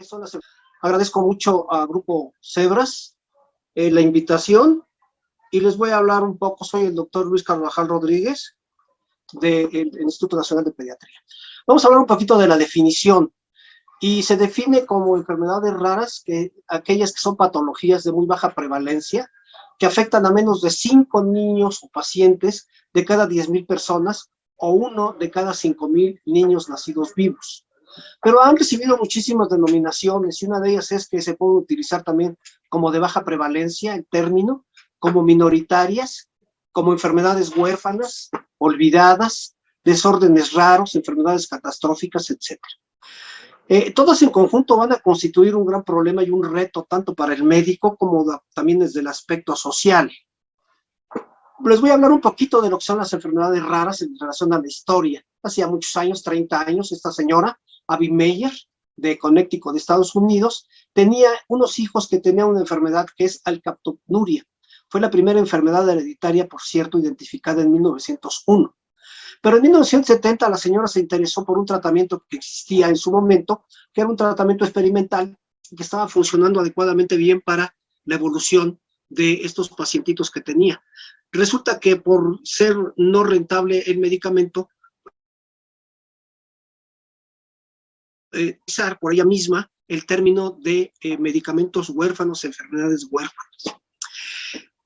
son las... Agradezco mucho a Grupo Cebras la invitación y les voy a hablar un poco. Soy el doctor Luis Carvajal Rodríguez del Instituto Nacional de Pediatría. Vamos a hablar un poquito de la definición y se define como enfermedades raras aquellas que son patologías de muy baja prevalencia que afectan a menos de 5 niños o pacientes de cada 10,000 personas o 1 de cada 5,000 niños nacidos vivos. Pero han recibido muchísimas denominaciones y una de ellas es que se puede utilizar también como de baja prevalencia el término, como minoritarias, como enfermedades huérfanas, olvidadas, desórdenes raros, enfermedades catastróficas, etc. Todas en conjunto van a constituir un gran problema y un reto tanto para el médico como también desde el aspecto social. Les voy a hablar un poquito de lo que son las enfermedades raras en relación a la historia. Hacía muchos años, 30 años, esta señora, Abby Meyer, de Connecticut, de Estados Unidos, tenía unos hijos que tenían una enfermedad que es alcaptonuria. Fue la primera enfermedad hereditaria, por cierto, identificada en 1901. Pero en 1970 la señora se interesó por un tratamiento que existía en su momento, que era un tratamiento experimental que estaba funcionando adecuadamente bien para la evolución de estos pacientitos que tenía. Resulta que por ser no rentable el medicamento, usar por ella misma el término de medicamentos huérfanos, enfermedades huérfanas.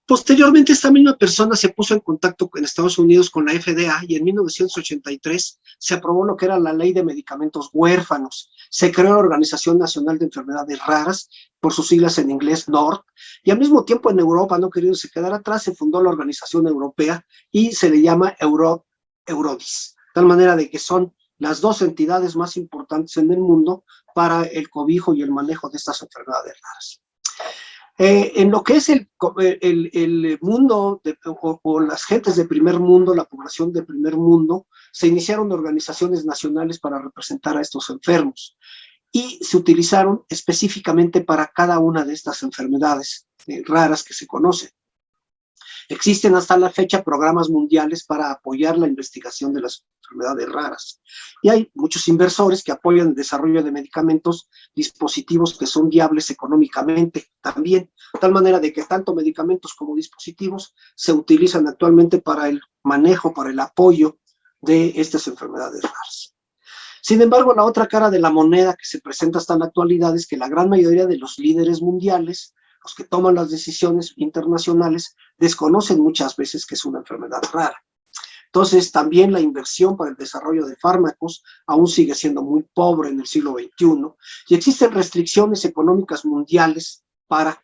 Posteriormente, esta misma persona se puso en contacto en Estados Unidos con la FDA y en 1983 se aprobó lo que era la Ley de Medicamentos Huérfanos. Se creó la Organización Nacional de Enfermedades Raras, por sus siglas en inglés NORD, y al mismo tiempo en Europa, no queriéndose quedar atrás, se fundó la Organización Europea y se le llama Eurodis, de tal manera de que son las dos entidades más importantes en el mundo para el cobijo y el manejo de estas enfermedades raras. En lo que es el mundo o las gentes de primer mundo, la población de primer mundo, se iniciaron organizaciones nacionales para representar a estos enfermos y se utilizaron específicamente para cada una de estas enfermedades raras que se conocen. Existen hasta la fecha programas mundiales para apoyar la investigación de las enfermedades raras. Y hay muchos inversores que apoyan el desarrollo de medicamentos, dispositivos que son viables económicamente también, de tal manera de que tanto medicamentos como dispositivos se utilizan actualmente para el manejo, para el apoyo de estas enfermedades raras. Sin embargo, la otra cara de la moneda que se presenta hasta la actualidad es que la gran mayoría de los líderes mundiales, los que toman las decisiones internacionales, desconocen muchas veces que es una enfermedad rara. Entonces, también la inversión para el desarrollo de fármacos aún sigue siendo muy pobre en el siglo XXI y existen restricciones económicas mundiales para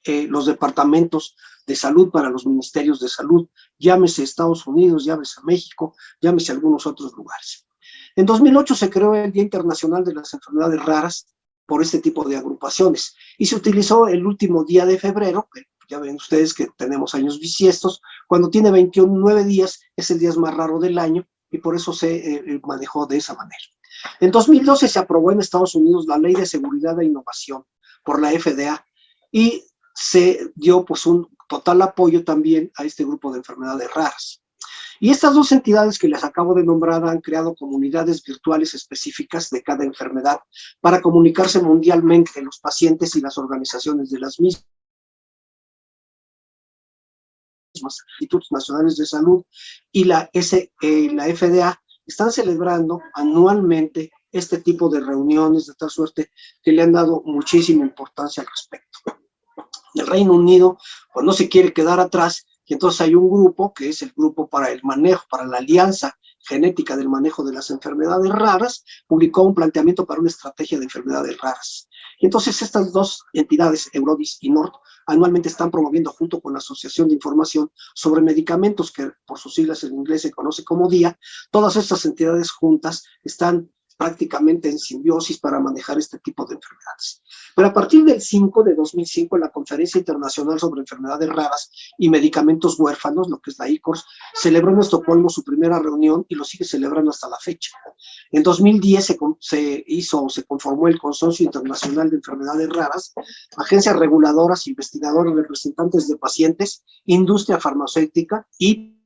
los departamentos de salud, para los ministerios de salud, llámese Estados Unidos, llámese México, llámese algunos otros lugares. En 2008 se creó el Día Internacional de las Enfermedades Raras por este tipo de agrupaciones y se utilizó el último día de febrero, que ya ven ustedes que tenemos años bisiestos, cuando tiene 29 días es el día más raro del año y por eso se manejó de esa manera. En 2012 se aprobó en Estados Unidos la Ley de Seguridad e Innovación por la FDA y se dio pues un total apoyo también a este grupo de enfermedades raras. Y estas dos entidades que les acabo de nombrar han creado comunidades virtuales específicas de cada enfermedad para comunicarse mundialmente los pacientes y las organizaciones de las mismas. Institutos Nacionales de Salud y la FDA están celebrando anualmente este tipo de reuniones de tal suerte que le han dado muchísima importancia al respecto. El Reino Unido pues no se quiere quedar atrás y entonces hay un grupo que es el grupo para el manejo, para la alianza genética del manejo de las enfermedades raras, publicó un planteamiento para una estrategia de enfermedades raras. Y entonces estas dos entidades, Eurodis y NORD, anualmente están promoviendo junto con la Asociación de Información sobre Medicamentos, que por sus siglas en inglés se conoce como DIA, todas estas entidades juntas están prácticamente en simbiosis para manejar este tipo de enfermedades. Pero a partir del 5 de 2005, la Conferencia Internacional sobre Enfermedades Raras y Medicamentos Huérfanos, lo que es la ICORS, celebró en Estocolmo su primera reunión y lo sigue celebrando hasta la fecha. En 2010 se conformó el Consorcio Internacional de Enfermedades Raras, agencias reguladoras, investigadores, representantes de pacientes, industria farmacéutica y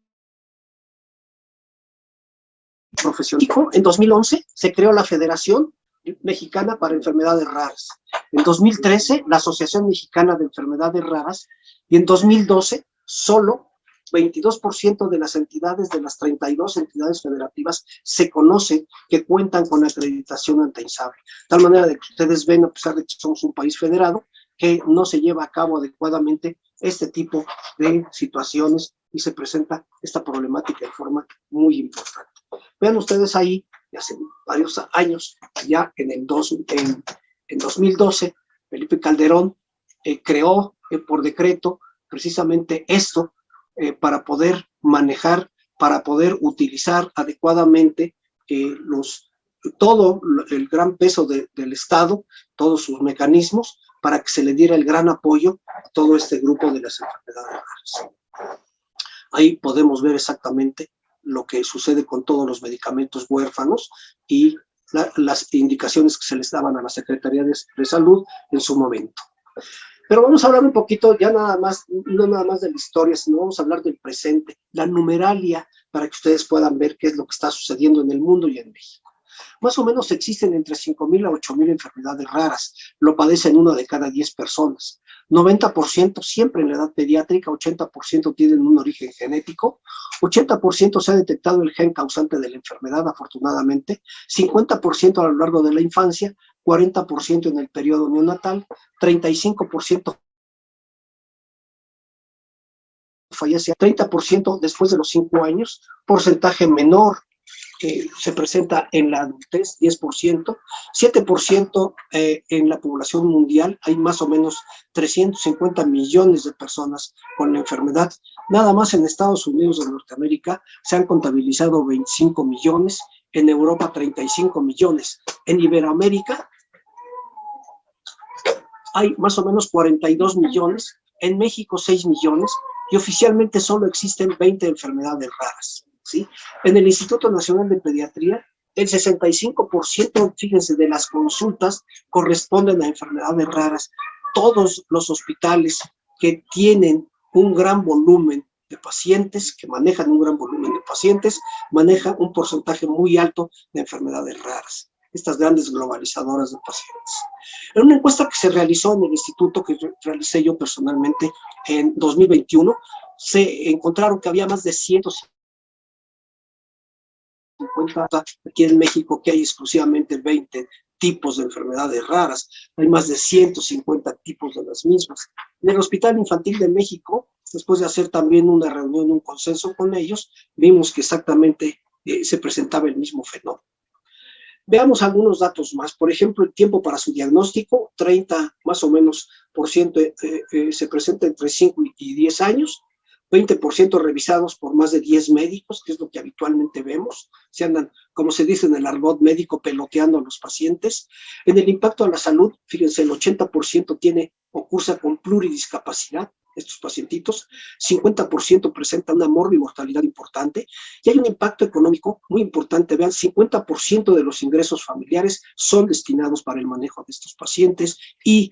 profesional. En 2011 se creó la Federación Mexicana para Enfermedades Raras. En 2013, la Asociación Mexicana de Enfermedades Raras, y en 2012, solo 22% de las entidades, de las 32 entidades federativas, se conoce que cuentan con acreditación ante INSABI. De tal manera de que ustedes ven, a pesar de que somos un país federado, que no se lleva a cabo adecuadamente este tipo de situaciones y se presenta esta problemática de forma muy importante. Vean ustedes ahí, hace varios años, ya en 2012, Felipe Calderón creó por decreto precisamente esto para poder manejar, para poder utilizar adecuadamente todo el gran peso del Estado, todos sus mecanismos, para que se le diera el gran apoyo a todo este grupo de las enfermedades raras. Ahí podemos ver exactamente lo que sucede con todos los medicamentos huérfanos y las indicaciones que se les daban a la Secretaría de Salud en su momento. Pero vamos a hablar un poquito, ya nada más, no nada más de la historia, sino vamos a hablar del presente, la numeralia, para que ustedes puedan ver qué es lo que está sucediendo en el mundo y en México. Más o menos existen entre 5,000 a 8,000 enfermedades raras, lo padecen 1 de cada 10 personas. 90% siempre en la edad pediátrica, 80% tienen un origen genético, 80% se ha detectado el gen causante de la enfermedad, afortunadamente, 50% a lo largo de la infancia, 40% en el periodo neonatal, 35% fallece, 30% después de los 5 años, porcentaje menor se presenta en la adultez, 10%, 7% en la población mundial, hay más o menos 350 millones de personas con la enfermedad. Nada más en Estados Unidos de Norteamérica se han contabilizado 25 millones, en Europa 35 millones, en Iberoamérica hay más o menos 42 millones, en México 6 millones, y oficialmente solo existen 20 enfermedades raras, ¿sí? En el Instituto Nacional de Pediatría, el 65%, fíjense, de las consultas corresponden a enfermedades raras. Todos los hospitales que tienen un gran volumen de pacientes, que manejan un gran volumen de pacientes, manejan un porcentaje muy alto de enfermedades raras, estas grandes globalizadoras de pacientes. En una encuesta que se realizó en el instituto, que realicé yo personalmente en 2021, se encontraron que había más de 150 aquí en México, que hay exclusivamente 20 tipos de enfermedades raras, hay más de 150 tipos de las mismas. En el Hospital Infantil de México, después de hacer también una reunión, un consenso con ellos, vimos que exactamente se presentaba el mismo fenómeno. Veamos algunos datos más. Por ejemplo, el tiempo para su diagnóstico, 30 más o menos por ciento se presenta entre 5 y 10 años, 20% revisados por más de 10 médicos, que es lo que habitualmente vemos. Se andan, como se dice en el argot médico, peloteando a los pacientes. En el impacto a la salud, fíjense, el 80% o cursa con pluridiscapacidad, estos pacientitos, 50% presenta una morbimortalidad importante, y hay un impacto económico muy importante. Vean, 50% de los ingresos familiares son destinados para el manejo de estos pacientes, y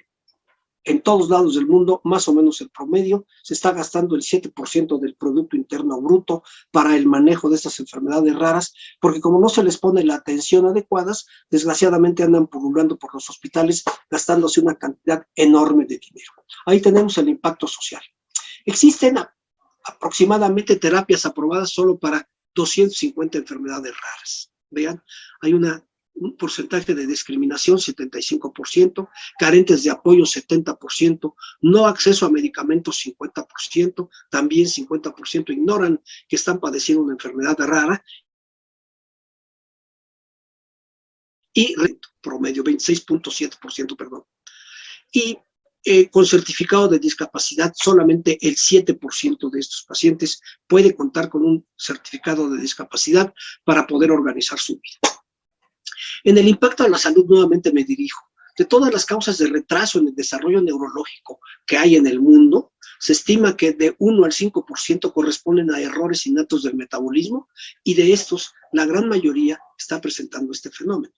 en todos lados del mundo, más o menos el promedio, se está gastando el 7% del Producto Interno Bruto para el manejo de estas enfermedades raras, porque como no se les pone la atención adecuada, desgraciadamente andan pululando por los hospitales gastándose una cantidad enorme de dinero. Ahí tenemos el impacto social. Existen aproximadamente terapias aprobadas solo para 250 enfermedades raras. Vean, hay un porcentaje de discriminación, 75%, carentes de apoyo, 70%, no acceso a medicamentos, 50%, también 50% ignoran que están padeciendo una enfermedad rara, y promedio, 26.7%, perdón. Y con certificado de discapacidad, solamente el 7% de estos pacientes puede contar con un certificado de discapacidad para poder organizar su vida. En el impacto a la salud, nuevamente me dirijo. De todas las causas de retraso en el desarrollo neurológico que hay en el mundo, se estima que de 1 al 5% corresponden a errores innatos del metabolismo, y de estos, la gran mayoría está presentando este fenómeno.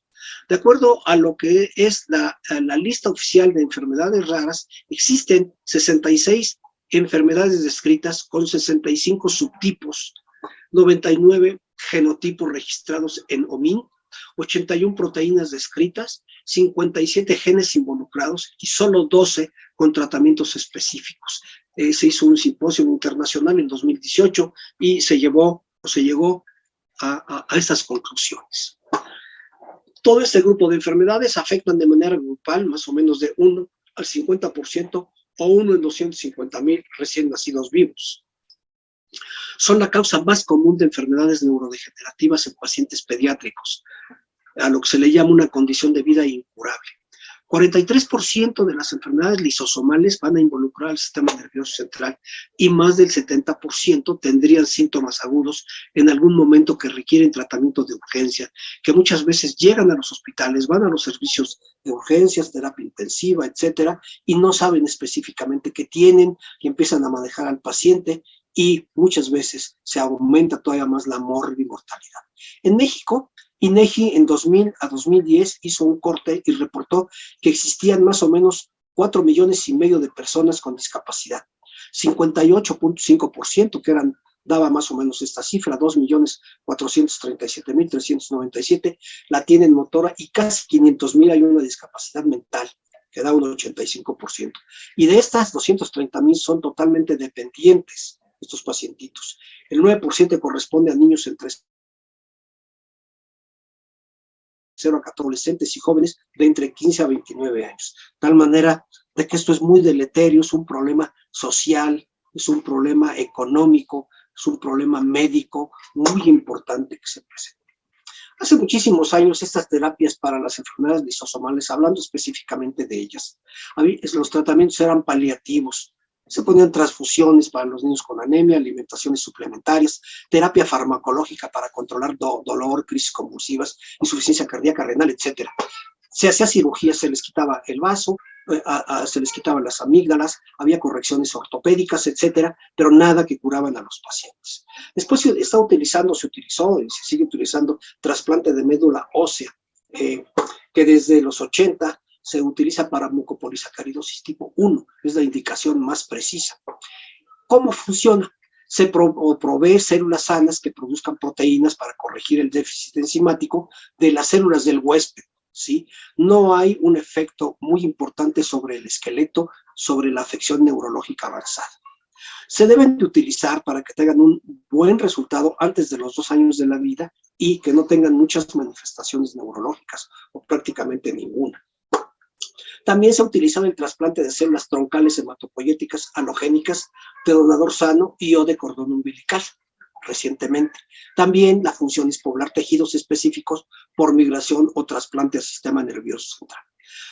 De acuerdo a lo que es la lista oficial de enfermedades raras, existen 66 enfermedades descritas con 65 subtipos, 99 genotipos registrados en OMIN, 81 proteínas descritas, 57 genes involucrados y solo 12 con tratamientos específicos. Se hizo un simposio internacional en 2018 y se llegó a estas conclusiones. Todo este grupo de enfermedades afectan de manera grupal más o menos de 1 al 50% o 1 en 250,000 recién nacidos vivos. Son la causa más común de enfermedades neurodegenerativas en pacientes pediátricos, a lo que se le llama una condición de vida incurable. 43% de las enfermedades lisosomales van a involucrar al sistema nervioso central y más del 70% tendrían síntomas agudos en algún momento que requieren tratamiento de urgencia, que muchas veces llegan a los hospitales, van a los servicios de urgencias, terapia intensiva, etcétera, y no saben específicamente qué tienen y empiezan a manejar al paciente y muchas veces se aumenta todavía más la mortalidad. En México, INEGI en 2000 a 2010 hizo un corte y reportó que existían más o menos 4,5 millones de personas con discapacidad. 58.5%, que daba más o menos esta cifra, 2,437,397, la tienen motora y casi 500,000 hay una discapacidad mental, que da un 85%. Y de estas, 230,000 son totalmente dependientes, estos pacientitos. El 9% corresponde a niños entre 0 a adolescentes y jóvenes de entre 15 a 29 años. De tal manera de que esto es muy deleterio, es un problema social, es un problema económico, es un problema médico muy importante que se presenta. Hace muchísimos años estas terapias para las enfermedades lisosomales, hablando específicamente de ellas, los tratamientos eran paliativos. Se ponían transfusiones para los niños con anemia, alimentaciones suplementarias, terapia farmacológica para controlar dolor, crisis convulsivas, insuficiencia cardíaca, renal, etc. Se hacía cirugía, se les quitaba el vaso, se les quitaban las amígdalas, había correcciones ortopédicas, etcétera, pero nada que curaban a los pacientes. Después se utilizó y se sigue utilizando trasplante de médula ósea, que desde los 80 se utiliza para mucopolisacaridosis tipo 1, es la indicación más precisa. ¿Cómo funciona? Se provee células sanas que produzcan proteínas para corregir el déficit enzimático de las células del huésped, ¿sí? No hay un efecto muy importante sobre el esqueleto, sobre la afección neurológica avanzada. Se deben de utilizar para que tengan un buen resultado antes de los 2 años de la vida y que no tengan muchas manifestaciones neurológicas o prácticamente ninguna. También se ha utilizado el trasplante de células troncales hematopoyéticas halogénicas de donador sano y o de cordón umbilical recientemente. También la función es poblar tejidos específicos por migración o trasplante al sistema nervioso central.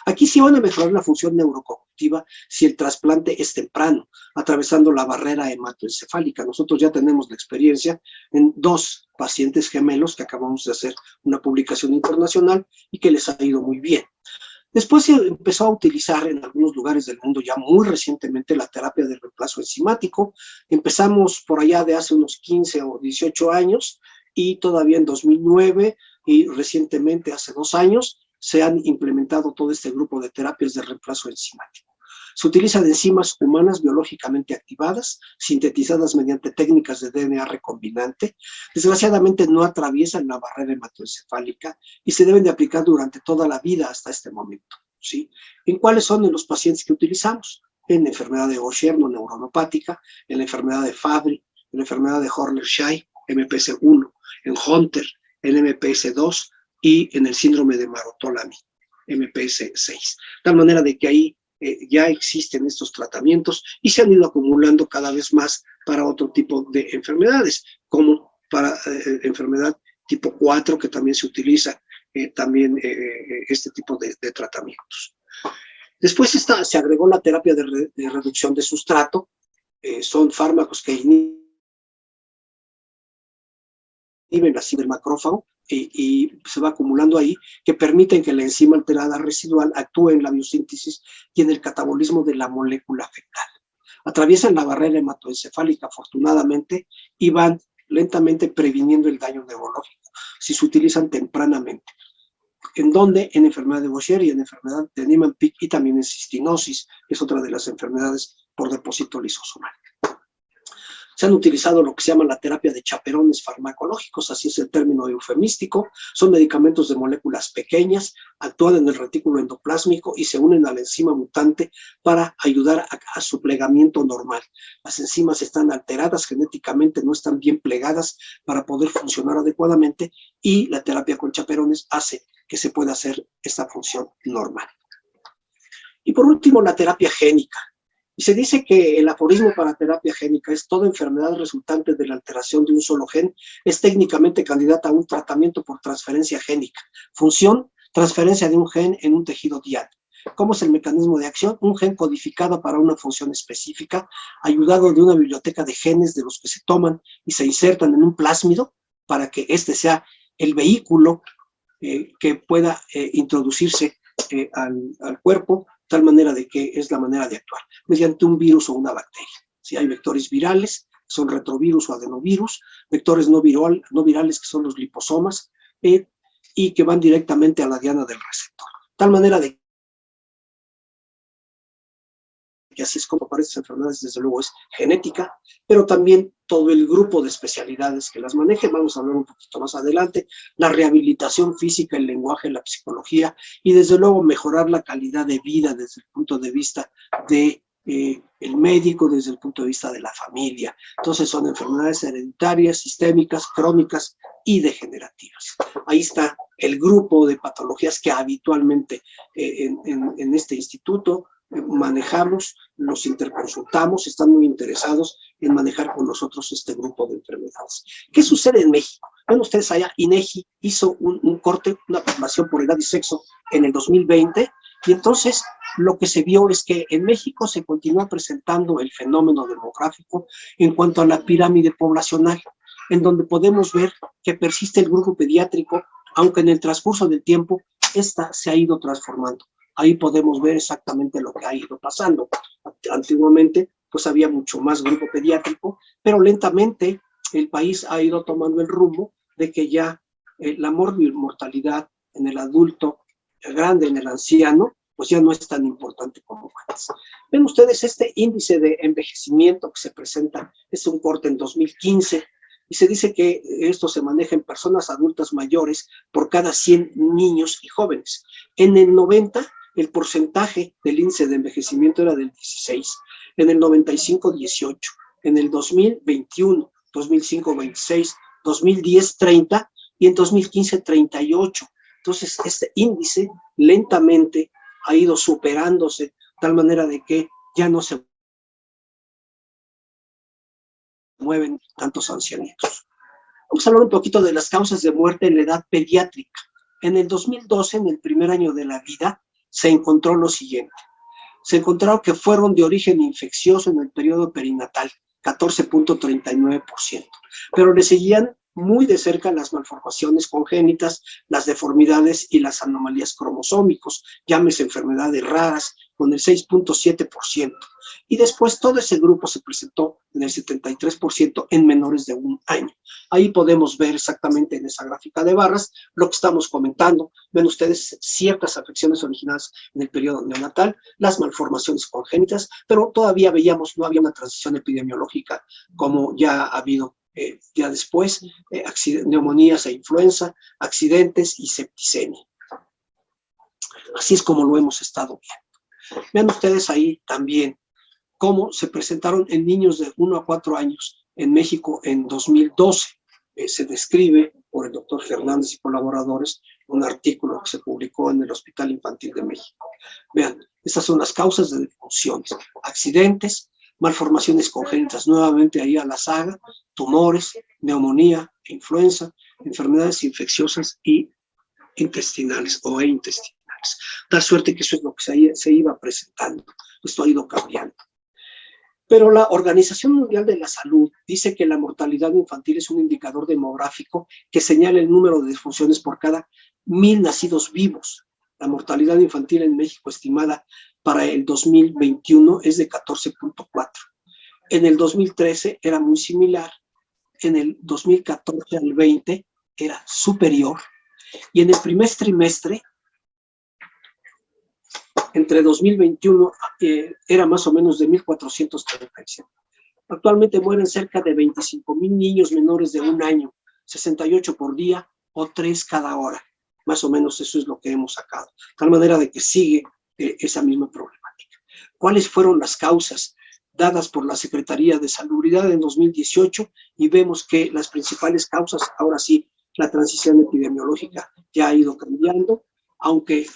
Aquí sí van a mejorar la función neurocognitiva si el trasplante es temprano, atravesando la barrera hematoencefálica. Nosotros ya tenemos la experiencia en 2 pacientes gemelos que acabamos de hacer una publicación internacional y que les ha ido muy bien. Después se empezó a utilizar en algunos lugares del mundo ya muy recientemente la terapia de reemplazo enzimático. Empezamos por allá de hace unos 15 o 18 años y todavía en 2009 y recientemente hace 2 años se han implementado todo este grupo de terapias de reemplazo enzimático. Se utilizan enzimas humanas biológicamente activadas, sintetizadas mediante técnicas de DNA recombinante. Desgraciadamente no atraviesan la barrera hematoencefálica y se deben de aplicar durante toda la vida hasta este momento, ¿sí? ¿En cuáles son los pacientes que utilizamos? En la enfermedad de Gaucher no neuronopática, en la enfermedad de Fabry, en la enfermedad de Horner-Schei, MPS 1, en Hunter, en MPS 2 y en el síndrome de Marotolami, MPS 6. De tal manera de que ahí ya existen estos tratamientos y se han ido acumulando cada vez más para otro tipo de enfermedades, como para enfermedad tipo 4, que también se utiliza este tipo de tratamientos. Después se agregó la terapia de reducción de sustrato, son fármacos que inhiben la síntesis del macrófago y se va acumulando ahí, que permiten que la enzima alterada residual actúe en la biosíntesis y en el catabolismo de la molécula fetal. Atraviesan la barrera hematoencefálica, afortunadamente, y van lentamente previniendo el daño neurológico, si se utilizan tempranamente. ¿En dónde? En enfermedad de Gaucher y en enfermedad de Niemann-Pick y también en cistinosis, que es otra de las enfermedades por depósito lisosomal. Se han utilizado lo que se llama la terapia de chaperones farmacológicos, así es el término eufemístico. Son medicamentos de moléculas pequeñas, actúan en el retículo endoplásmico y se unen a la enzima mutante para ayudar a su plegamiento normal. Las enzimas están alteradas genéticamente, no están bien plegadas para poder funcionar adecuadamente, y la terapia con chaperones hace que se pueda hacer esta función normal. Y por último, la terapia génica. Y se dice que el aforismo para terapia génica es: toda enfermedad resultante de la alteración de un solo gen es técnicamente candidata a un tratamiento por transferencia génica. Función: transferencia de un gen en un tejido diana. ¿Cómo es el mecanismo de acción? Un gen codificado para una función específica, ayudado de una biblioteca de genes de los que se toman y se insertan en un plásmido para que este sea el vehículo que pueda introducirse al cuerpo, tal manera de que es la manera de actuar, mediante un virus o una bacteria. Si hay vectores virales, son retrovirus o adenovirus, vectores no virales, que son los liposomas, y que van directamente a la diana del receptor. Tal manera de que así es como aparecen enfermedades, desde luego es genética, pero también todo el grupo de especialidades que las manejen. Vamos a hablar un poquito más adelante: la rehabilitación física, el lenguaje, la psicología, y desde luego mejorar la calidad de vida desde el punto de vista de el médico, desde el punto de vista de la familia. Entonces son enfermedades hereditarias, sistémicas, crónicas y degenerativas. Ahí está el grupo de patologías que habitualmente en este instituto manejamos, los interconsultamos, están muy interesados en manejar con nosotros este grupo de enfermedades. ¿Qué sucede en México? Ven ustedes allá, INEGI hizo un corte, una población por edad y sexo en el 2020, y entonces lo que se vio es que en México se continúa presentando el fenómeno demográfico en cuanto a la pirámide poblacional, en donde podemos ver que persiste el grupo pediátrico, aunque en el transcurso del tiempo esta se ha ido transformando. Ahí podemos ver exactamente lo que ha ido pasando. Antiguamente, pues había mucho más grupo pediátrico, pero lentamente el país ha ido tomando el rumbo de que ya la mortalidad en el adulto grande, en el anciano, pues ya no es tan importante como antes. Ven ustedes este índice de envejecimiento que se presenta, es un corte en 2015, y se dice que esto se maneja en personas adultas mayores por cada 100 niños y jóvenes. En el 90, el porcentaje del índice de envejecimiento era del 16, en el 95, 18, en el 2021, 2005, 26, 2010, 30, y en 2015, 38. Entonces, este índice lentamente ha ido superándose, de tal manera de que ya no se mueven tantos ancianitos. Vamos a hablar un poquito de las causas de muerte en la edad pediátrica. En el 2012, en el primer año de la vida, se encontró lo siguiente. Se encontraron que fueron de origen infeccioso en el periodo perinatal, 14.39%, pero le seguían muy de cerca las malformaciones congénitas, las deformidades y las anomalías cromosómicos, llámese enfermedades raras, con el 6.7%. Y después todo ese grupo se presentó en el 73% en menores de un año. Ahí podemos ver exactamente en esa gráfica de barras lo que estamos comentando. Ven ustedes ciertas afecciones originadas en el periodo neonatal, las malformaciones congénitas, pero todavía veíamos, no había una transición epidemiológica como ya ha habido ya después, neumonías e influenza, accidentes y septicemia. Así es como lo hemos estado viendo. Vean ustedes ahí también cómo se presentaron en niños de 1 a 4 años en México en 2012. Se describe por el doctor Fernández y colaboradores un artículo que se publicó en el Hospital Infantil de México. Vean, estas son las causas de defunciones: accidentes, malformaciones congénitas, nuevamente ahí a la saga, tumores, neumonía, influenza, enfermedades infecciosas y intestinales o intestinales. Tal suerte que eso es lo que se iba presentando. Esto ha ido cambiando. Pero la Organización Mundial de la Salud dice que la mortalidad infantil es un indicador demográfico que señala el número de defunciones por cada 1,000 nacidos vivos. La mortalidad infantil en México estimada para el 2021 es de 14.4. En el 2013 era muy similar, en el 2014 al 20 era superior, y en el primer trimestre, entre 2021, era más o menos de 1,437. Actualmente mueren cerca de 25,000 niños menores de 1 año, 68 por día o 3 cada hora. Más o menos eso es lo que hemos sacado. De tal manera de que sigue esa misma problemática. ¿Cuáles fueron las causas dadas por la Secretaría de Salubridad en 2018? Y vemos que las principales causas, ahora sí, la transición epidemiológica ya ha ido cambiando, aunque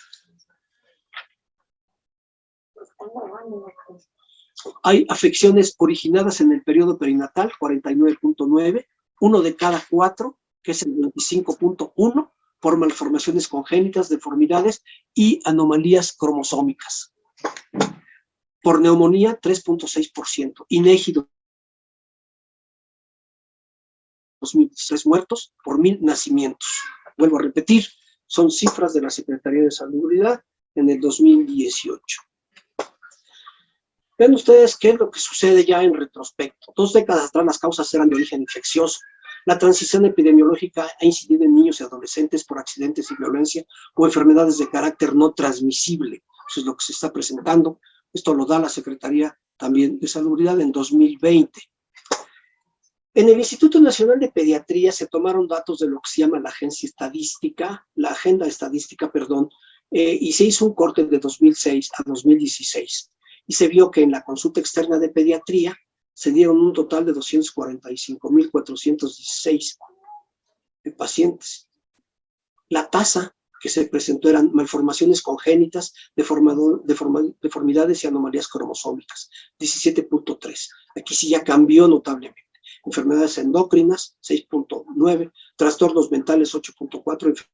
hay afecciones originadas en el periodo perinatal, 49.9, 1 de cada 4, que es el 25.1, por malformaciones congénitas, deformidades y anomalías cromosómicas. Por neumonía, 3.6%. INEGI, 2003 muertos por 1,000 nacimientos. Vuelvo a repetir, son cifras de la Secretaría de Salubridad en el 2018. Vean ustedes qué es lo que sucede ya en retrospecto. 2 décadas atrás las causas eran de origen infeccioso. La transición epidemiológica ha incidido en niños y adolescentes por accidentes y violencia o enfermedades de carácter no transmisible. Eso es lo que se está presentando. Esto lo da la Secretaría también de Salubridad en 2020. En el Instituto Nacional de Pediatría se tomaron datos de lo que se llama la agenda estadística, y se hizo un corte de 2006 a 2016. Y se vio que en la consulta externa de pediatría se dieron un total de 245,416 pacientes. La tasa que se presentó eran malformaciones congénitas, deformidades y anomalías cromosómicas, 17.3. Aquí sí ya cambió notablemente. Enfermedades endocrinas, 6.9, trastornos mentales, 8.4,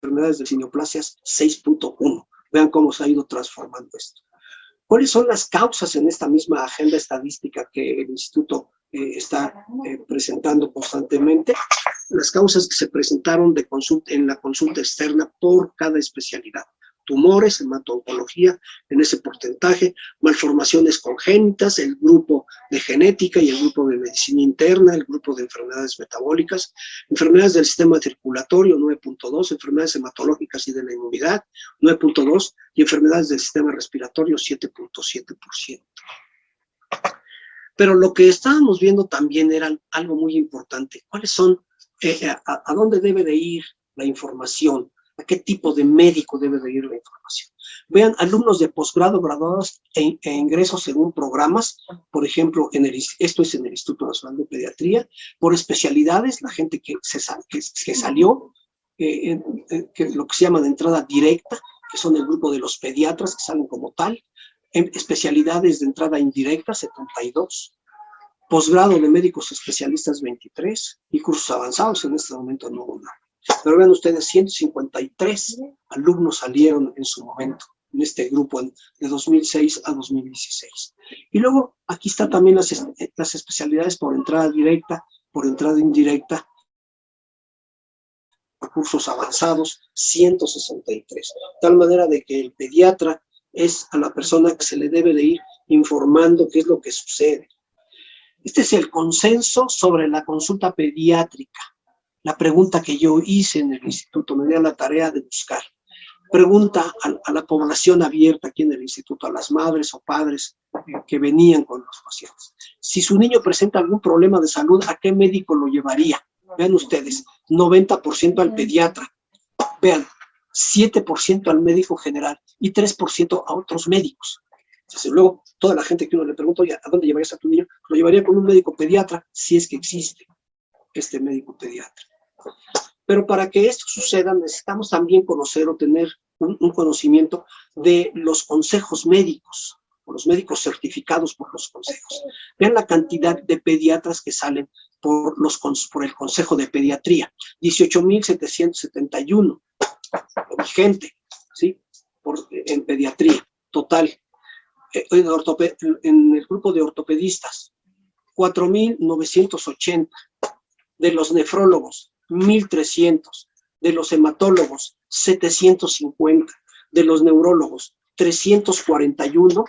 enfermedades de cineoplasias, 6.1. Vean cómo se ha ido transformando esto. ¿Cuáles son las causas en esta misma agenda estadística que el Instituto está presentando constantemente? Las causas que se presentaron en la consulta externa por cada especialidad. Tumores, hemato-oncología, en ese porcentaje, malformaciones congénitas, el grupo de genética y el grupo de medicina interna, el grupo de enfermedades metabólicas, enfermedades del sistema circulatorio, 9.2, enfermedades hematológicas y de la inmunidad, 9.2, y enfermedades del sistema respiratorio, 7.7%. Pero lo que estábamos viendo también era algo muy importante. ¿Cuáles son, a dónde debe de ir la información? ¿A qué tipo de médico debe de ir la información? Vean, alumnos de posgrado, graduados e ingresos según programas, por ejemplo, esto es en el Instituto Nacional de Pediatría, por especialidades, la gente que salió, que lo que se llama de entrada directa, que son el grupo de los pediatras que salen como tal, especialidades de entrada indirecta, 72, posgrado de médicos especialistas, 23, y cursos avanzados en este momento no hubo nada. Pero vean ustedes, 153 alumnos salieron en su momento, en este grupo de 2006 a 2016. Y luego, aquí está también las especialidades por entrada directa, por entrada indirecta, por cursos avanzados, 163. De tal manera de que el pediatra es a la persona que se le debe de ir informando qué es lo que sucede. Este es el consenso sobre la consulta pediátrica. La pregunta que yo hice en el instituto, me dio la tarea de buscar. Pregunta a la población abierta aquí en el instituto, a las madres o padres que venían con los pacientes. Si su niño presenta algún problema de salud, ¿a qué médico lo llevaría? Vean ustedes, 90% al pediatra. Vean, 7% al médico general y 3% a otros médicos. Entonces, luego, toda la gente que uno le pregunta, oye, ¿a dónde llevarías a tu niño? Lo llevaría con un médico pediatra, si es que existe este médico pediatra. Pero para que esto suceda, necesitamos también conocer o tener un conocimiento de los consejos médicos, o los médicos certificados por los consejos. Vean la cantidad de pediatras que salen por el Consejo de Pediatría, 18,771, lo vigente, ¿sí? En pediatría, total. En el grupo de ortopedistas, 4,980. De los nefrólogos, 1,300. De los hematólogos, 750. De los neurólogos, 341.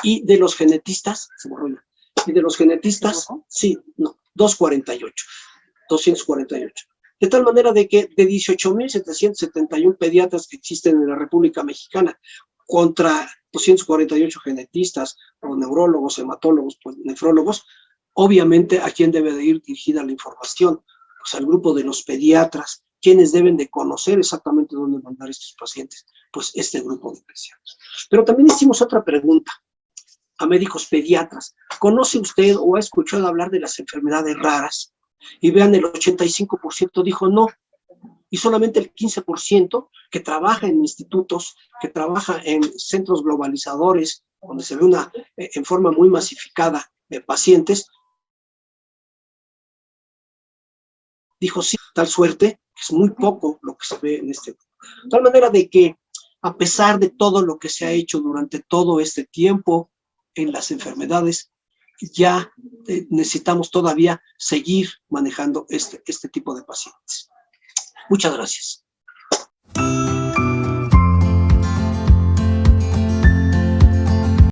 Y de los genetistas, sí, no, 248. De tal manera de que de 18.771 pediatras que existen en la República Mexicana, contra 248 genetistas, o neurólogos, hematólogos, pues, nefrólogos, obviamente, ¿a quién debe de ir dirigida la información? Pues al grupo de los pediatras, quienes deben de conocer exactamente dónde mandar a estos pacientes, pues este grupo de pediatras. Pero también hicimos otra pregunta a médicos pediatras. ¿Conoce usted o ha escuchado hablar de las enfermedades raras? Y vean, el 85% dijo no, y solamente el 15% que trabaja en institutos, que trabaja en centros globalizadores, donde se ve en forma muy masificada de pacientes, dijo sí, tal suerte, es muy poco lo que se ve en este grupo. De tal manera de que, a pesar de todo lo que se ha hecho durante todo este tiempo en las enfermedades, ya necesitamos todavía seguir manejando este tipo de pacientes. Muchas gracias.